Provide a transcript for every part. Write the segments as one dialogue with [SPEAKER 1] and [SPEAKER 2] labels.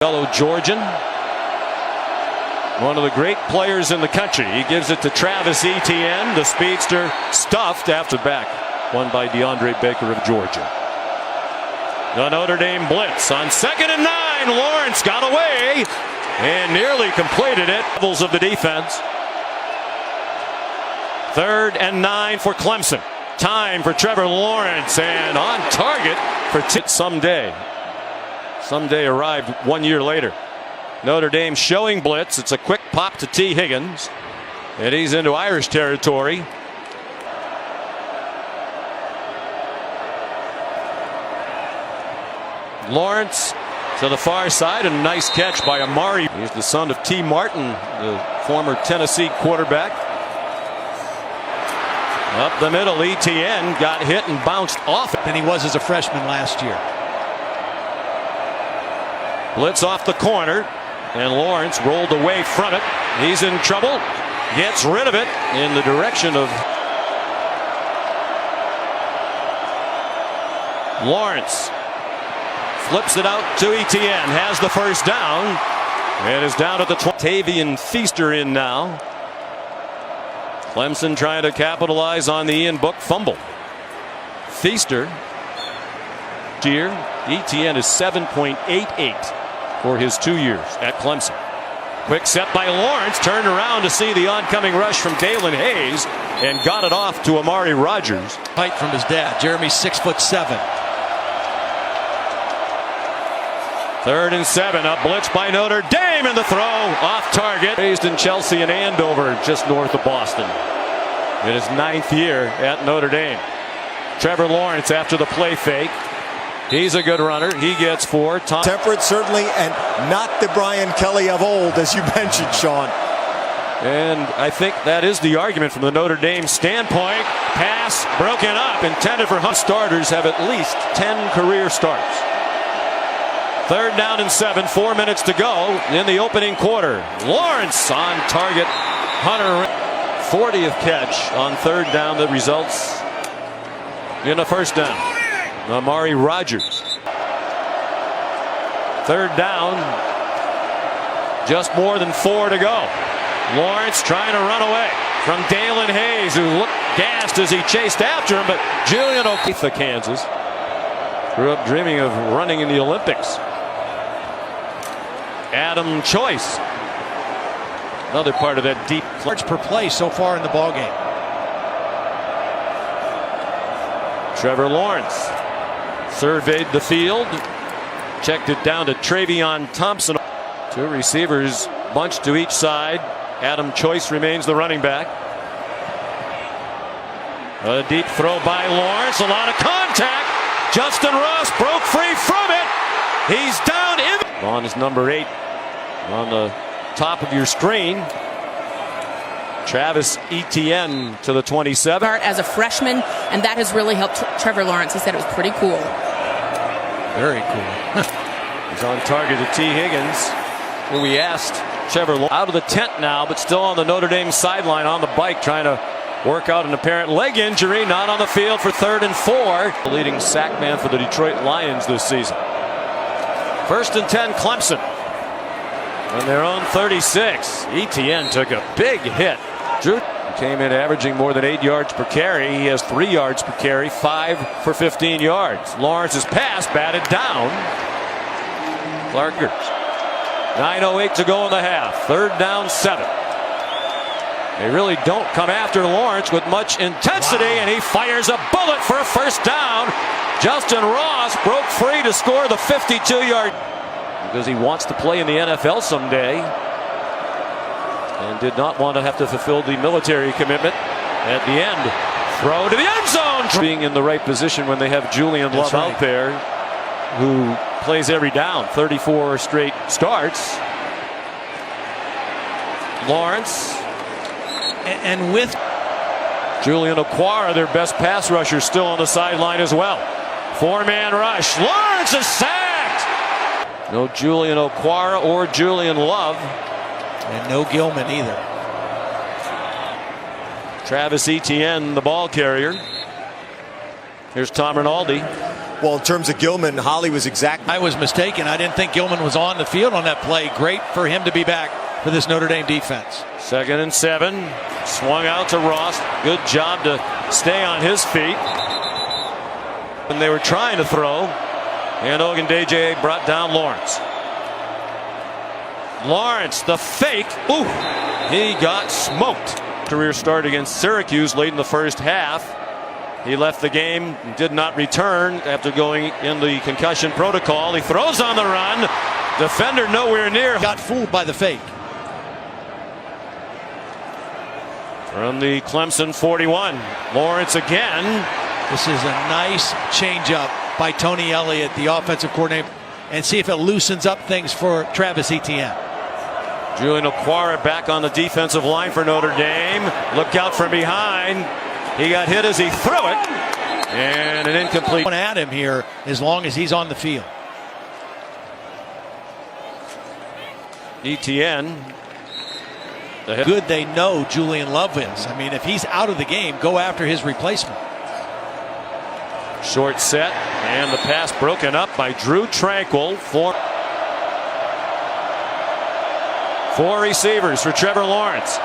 [SPEAKER 1] Fellow Georgian, one of the great players in the country. He gives it to Travis Etienne, the speedster, stuffed after back, won by DeAndre Baker of Georgia. The Notre Dame blitz on 2nd and 9. Lawrence got away and nearly completed it. Levels of the defense. 3rd and 9 for Clemson. Time for Trevor Lawrence, and on target for someday. Someday arrived 1 year later. Notre Dame showing blitz. It's a quick pop to T. Higgins, and he's into Irish territory. Lawrence to the far side, and a nice catch by Amari. He's the son of T. Martin, the former Tennessee quarterback. Up the middle, Etienne got hit and bounced off it.
[SPEAKER 2] Than he was as a freshman last year.
[SPEAKER 1] Blitz off the corner, and Lawrence rolled away from it. He's in trouble. Gets rid of it in the direction of Lawrence. Flips it out to Etienne. Has the first down. And is down at the 20. Tavian Feaster in now. Clemson trying to capitalize on the Ian Book fumble. Feaster. Dear, Etienne is 7.88 for his 2 years at Clemson. Quick set by Lawrence. Turned around to see the oncoming rush from Dalen Hayes and got it off to Amari Rogers.
[SPEAKER 2] Height from his dad. Jeremy's 6'7".
[SPEAKER 1] 3rd and 7. A blitz by Notre Dame, and the throw off target. Raised in Chelsea and Andover, just north of Boston. In his 9th year at Notre Dame. Trevor Lawrence after the play fake. He's a good runner. He gets 4.
[SPEAKER 3] Temperate, certainly, and not the Brian Kelly of old, as you mentioned, Sean.
[SPEAKER 1] And I think that is the argument from the Notre Dame standpoint. Pass broken up, intended for Hunt. Starters have at least 10 career starts. 3rd down and 7. 4 minutes to go in the opening quarter. Lawrence on target. Hunter 40th catch on 3rd down that results in a first down. Amari Rogers. 3rd down. Just more than 4 to go. Lawrence trying to run away from Dalen Hayes, who looked gassed as he chased after him, but Julian O'Keefe, Kansas, grew up dreaming of running in the Olympics. Adam Choice, another part of that deep
[SPEAKER 2] yards per play so far in the ballgame.
[SPEAKER 1] Trevor Lawrence surveyed the field, checked it down to Travion Thompson. 2 receivers bunched to each side. Adam Choice remains the running back. A deep throw by Lawrence, a lot of contact. Justin Ross broke free from it. He's down in. On is number 8 on the top of your screen. Travis Etienne to the 27.
[SPEAKER 4] As a freshman, and that has really helped Trevor Lawrence. He said it was pretty cool.
[SPEAKER 2] Very cool.
[SPEAKER 1] He's on target to T. Higgins, who we asked Trevor Lawrence out of the tent now, but still on the Notre Dame sideline on the bike, trying to work out an apparent leg injury. Not on the field for 3rd and 4. The leading sack man for the Detroit Lions this season. 1st and 10, Clemson on their own 36. Etienne took a big hit. Drew came in averaging more than 8 yards per carry. He has 3 yards per carry, 5 for 15 yards. Lawrence's pass batted down. Clarkers. 9:08 to go in the half. 3rd down, 7. They really don't come after Lawrence with much intensity, and he fires a bullet for a first down. Justin Ross broke free to score the 52-yard because he wants to play in the NFL someday and did not want to have to fulfill the military commitment at the end. Throw to the end zone. Being in the right position when they have Julian Love out there, who plays every down. 34 straight starts. Lawrence.
[SPEAKER 2] And with
[SPEAKER 1] Julian Okwara, their best pass rusher, still on the sideline as well. 4-man rush. Lawrence is sacked. No Julian Okwara or Julian Love.
[SPEAKER 2] And no Gilman either.
[SPEAKER 1] Travis Etienne, the ball carrier. Here's Tom Rinaldi.
[SPEAKER 3] Well, in terms of Gilman, Holly was exactly.
[SPEAKER 2] I was mistaken. I didn't think Gilman was on the field on that play. Great for him to be back for this Notre Dame defense.
[SPEAKER 1] 2nd and 7. Swung out to Ross. Good job to stay on his feet. And they were trying to throw. And Ogundeji brought down Lawrence. Lawrence, the fake. Ooh, he got smoked. Career start against Syracuse late in the first half. He left the game, did not return after going in the concussion protocol. He throws on the run. Defender nowhere near.
[SPEAKER 2] Got fooled by the fake.
[SPEAKER 1] From the Clemson 41. Lawrence again.
[SPEAKER 2] This is a nice changeup by Tony Elliott, the offensive coordinator, and see if it loosens up things for Travis Etienne.
[SPEAKER 1] Julian Okwara back on the defensive line for Notre Dame. Look out from behind. He got hit as he threw it. And an incomplete.
[SPEAKER 2] At him here as long as he's on the field.
[SPEAKER 1] Etienne.
[SPEAKER 2] Good they know Julian Love is. I mean, if he's out of the game, go after his replacement.
[SPEAKER 1] Short set. And the pass broken up by Drew Tranquil. Four receivers for Trevor Lawrence.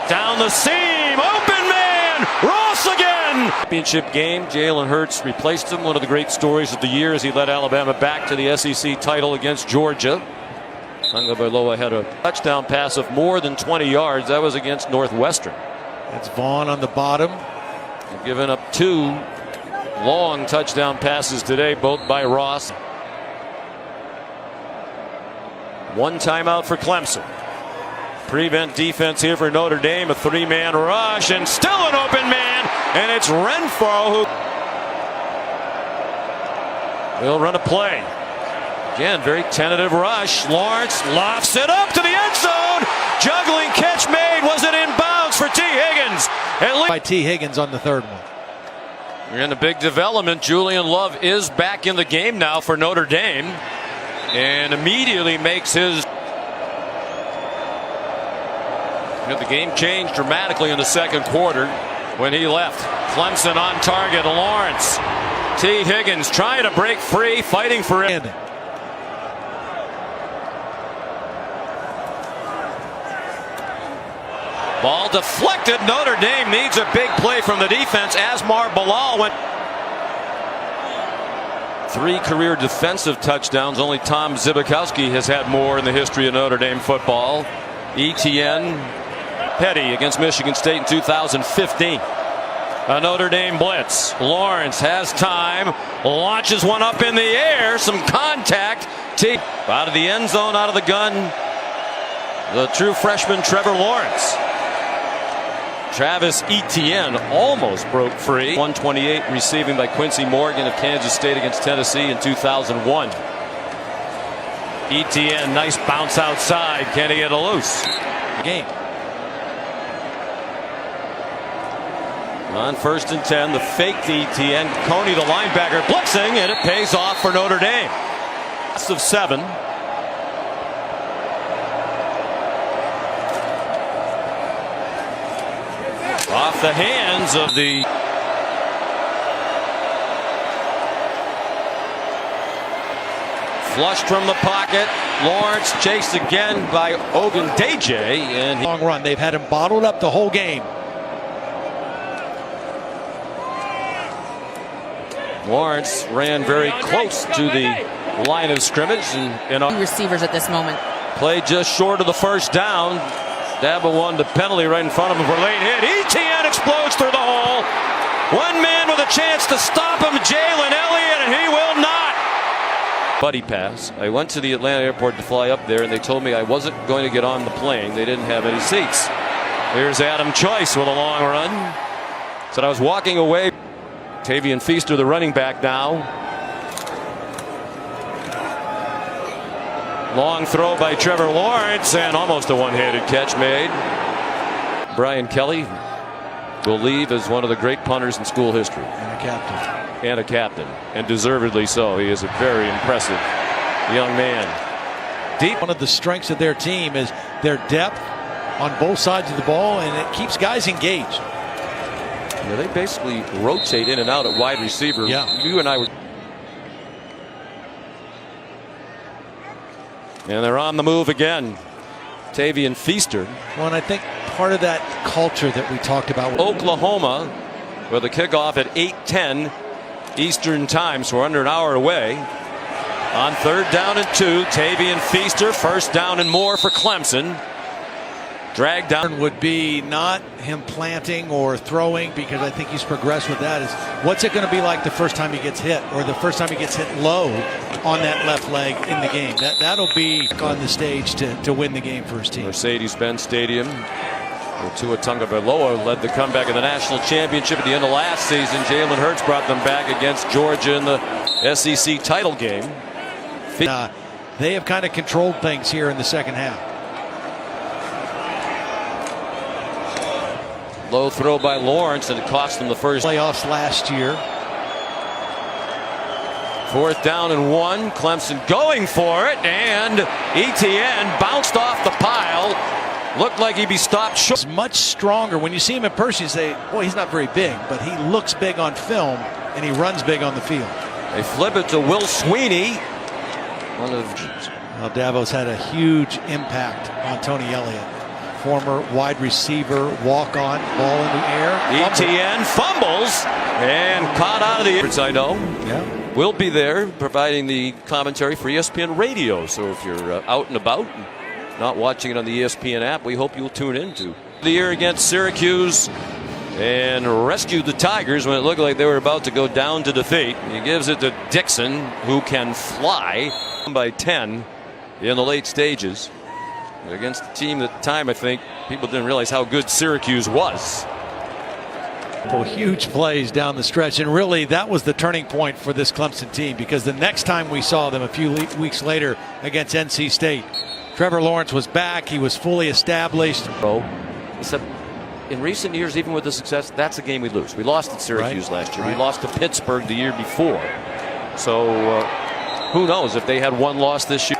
[SPEAKER 1] Down the seam. Open man. Ross again. Championship game. Jalen Hurts replaced him. One of the great stories of the year as he led Alabama back to the SEC title against Georgia. Tagovailoa had a touchdown pass of more than 20 yards. That was against Northwestern.
[SPEAKER 2] That's Vaughn on the bottom.
[SPEAKER 1] They've given up 2 long touchdown passes today, both by Ross. 1 timeout for Clemson. Prevent defense here for Notre Dame. A 3-man rush and still an open man. And it's Renfro who will run a play. Again, very tentative rush. Lawrence lofts it up to the end zone. Juggling catch made. Was it in bounds for T. Higgins?
[SPEAKER 2] By T. Higgins on the 3rd one.
[SPEAKER 1] We're in a big development. Julian Love is back in the game now for Notre Dame. And immediately makes his. The game changed dramatically in the 2nd quarter when he left. Clemson on target. Lawrence. T. Higgins trying to break free, fighting for it. Ball deflected. Notre Dame needs a big play from the defense. Asmar Bilal went. 3 career defensive touchdowns. Only Tom Zibikowski has had more in the history of Notre Dame football. Etienne Petty against Michigan State in 2015. A Notre Dame blitz. Lawrence has time. Launches one up in the air. Some contact. Out of the end zone, out of the gun. The true freshman Trevor Lawrence. Travis Etienne almost broke free. 128 receiving by Quincy Morgan of Kansas State against Tennessee in 2001. Etienne, nice bounce outside. Can he get it loose?
[SPEAKER 2] Game.
[SPEAKER 1] On 1st and 10, the fake to Etienne. Coney, the linebacker, blitzing, and it pays off for Notre Dame. Last of 7. Off the hands of the flushed from the pocket. Lawrence chased again by Ogundeji, and
[SPEAKER 2] long run. They've had him bottled up the whole game.
[SPEAKER 1] Lawrence ran very close to the line of scrimmage and
[SPEAKER 4] Receivers at this moment.
[SPEAKER 1] Played just short of the 1st down. Dabo won the penalty right in front of him for a late hit. Etienne explodes through the hole. 1 man with a chance to stop him, Jalen Elliott, and he will not. Buddy pass. I went to the Atlanta airport to fly up there, and they told me I wasn't going to get on the plane. They didn't have any seats. Here's Adam Choice with a long run. Said I was walking away. Tavian Feaster, the running back now. Long throw by Trevor Lawrence and almost a one-handed catch made. Brian Kelly will leave as one of the great punters in school history.
[SPEAKER 2] And a captain.
[SPEAKER 1] And a captain. And deservedly so. He is a very impressive young man. Deep.
[SPEAKER 2] One of the strengths of their team is their depth on both sides of the ball, and it keeps guys engaged.
[SPEAKER 1] Yeah, they basically rotate in and out at wide receiver.
[SPEAKER 2] Yeah.
[SPEAKER 1] You and I were. And they're on the move again. Tavian Feaster.
[SPEAKER 2] Well, and I think part of that culture that we talked about.
[SPEAKER 1] Oklahoma with a kickoff at 8:10 Eastern time, so we're under an hour away. On 3rd down and 2, Tavian Feaster, 1st down and more for Clemson. Drag down
[SPEAKER 2] would be not him planting or throwing, because I think he's progressed with that. Is what's it going to be like the first time he gets hit, or the first time he gets hit low on that left leg in the game? That'll be on the stage to win the game for his team.
[SPEAKER 1] Mercedes-Benz Stadium. Tua Tagovailoa led the comeback in the national championship at the end of last season. Jalen Hurts brought them back against Georgia in the SEC title game.
[SPEAKER 2] They have kind of controlled things here in the second half.
[SPEAKER 1] Low throw by Lawrence, and it cost them the first
[SPEAKER 2] Playoffs last year.
[SPEAKER 1] 4th down and 1. Clemson going for it, and Etienne bounced off the pile. Looked like he'd be stopped short.
[SPEAKER 2] He's much stronger. When you see him in person, you say, boy, he's not very big, but he looks big on film, and he runs big on the field.
[SPEAKER 1] They flip it to Will Sweeney.
[SPEAKER 2] Well, Davo's had a huge impact on Tony Elliott. Former wide receiver, walk-on, ball in the air.
[SPEAKER 1] Etienne fumbles and caught out of the air. I know.
[SPEAKER 2] Yeah.
[SPEAKER 1] We'll be there providing the commentary for ESPN Radio. So if you're out and about and not watching it on the ESPN app, we hope you'll tune in to the year against Syracuse and rescue the Tigers when it looked like they were about to go down to defeat. He gives it to Dixon, who can fly by 10 in the late stages. Against a team at the time, I think people didn't realize how good Syracuse was.
[SPEAKER 2] Huge plays down the stretch, and really that was the turning point for this Clemson team, because the next time we saw them a few weeks later against NC State, Trevor Lawrence was back. He was fully established.
[SPEAKER 1] Except in recent years, even with the success, that's a game we lose. We lost at Syracuse last year. We lost to Pittsburgh the year before. So who knows if they had one loss this year.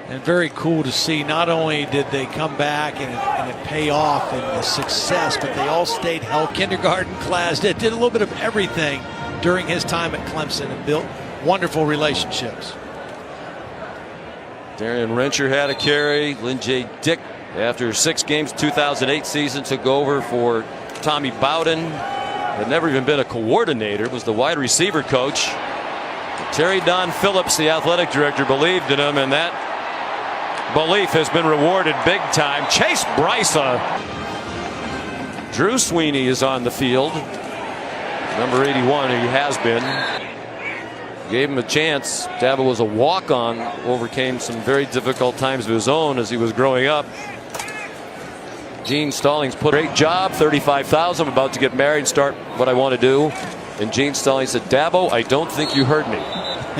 [SPEAKER 2] And very cool to see, not only did they come back and it pay off in the success, but they all stayed healthy. Kindergarten class did a little bit of everything during his time at Clemson and built wonderful relationships.
[SPEAKER 1] Darian Rencher had a carry. Lynn J. Dick, after 6 games, 2008 season, took over for Tommy Bowden. Had never even been a coordinator, was the wide receiver coach. Terry Don Phillips, the athletic director, believed in him, and that belief has been rewarded big time. Chase Brysa. Drew Sweeney is on the field. Number 81, he has been. Gave him a chance. Dabo was a walk-on, overcame some very difficult times of his own as he was growing up. Gene Stallings put a great job, $35,000. I'm about to get married and start what I want to do. And Gene Stallings said, Dabo, I don't think you heard me.